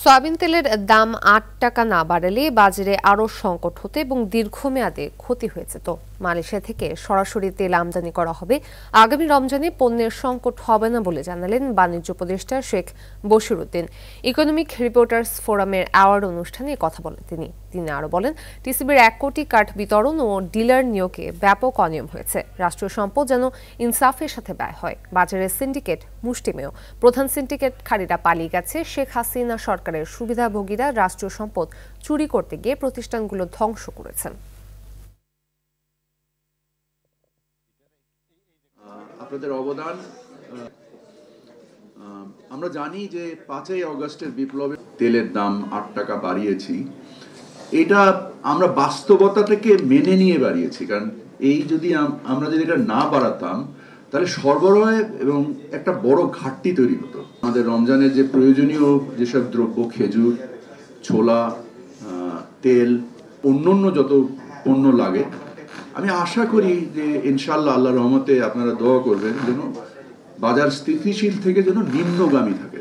Soybean তেলের দাম ৮ টাকা না বাড়ালে বাজারে আরও সংকট হতে এবং দীর্ঘমেয়াদে ক্ষতি হয়েছে। তো মালয়েশিয়া থেকে সরাসরি তেল আমদানি করা হবে। আগামী রমজানে পণ্যের সংকট হবে না বলে জানালেন বাণিজ্য উপদেষ্টা শেখ বশির উদ্দিন। ইকোনমিক রিপোর্টার্স ফোরামের অ্যাওয়ার্ড অনুষ্ঠানে কথা বলেন তিনি আরও বলেন, টিসিবির ১ কোটি কার্ড বিতরণ ও ডিলার নিয়োগে ব্যাপক অনিয়ম হয়েছে। রাষ্ট্রীয় সম্পদ যেন ইনসাফের সাথে ব্যয় হয়। বাজারের সিন্ডিকেট মুষ্টিমেয়। প্রধান সিন্ডিকেটকারীরা পালিয়ে গেছে। শেখ হাসিনা সরকারের সুবিধাভোগীরা রাষ্ট্রীয় সম্পদ চুরি করতে গিয়ে প্রতিষ্ঠানগুলো ধ্বংস করেছেন। আপনাদের অবদান, আমরা জানি যে ৫ই আগস্টের বিপ্লবে তেলের দাম ৮ টাকা বাড়িয়েছি। এটা আমরা বাস্তবতাটাকে মেনে নিয়ে বাড়িয়েছি, কারণ আমরা যদি এটা না বাড়াতাম তাহলে সরবরাহে এবং একটা বড় ঘাটতি তৈরি হতো। আমাদের রমজানের যে প্রয়োজনীয় যেসব দ্রব্য, খেজুর, ছোলা, তেল, অন্যান্য যত পণ্য লাগে, আমি আশা করি যে ইনশাআল্লাহ আল্লাহর রহমতে আপনারা দোয়া করবেন যেন বাজার স্থিতিশীল থেকে যেন নিম্নগামী থাকে।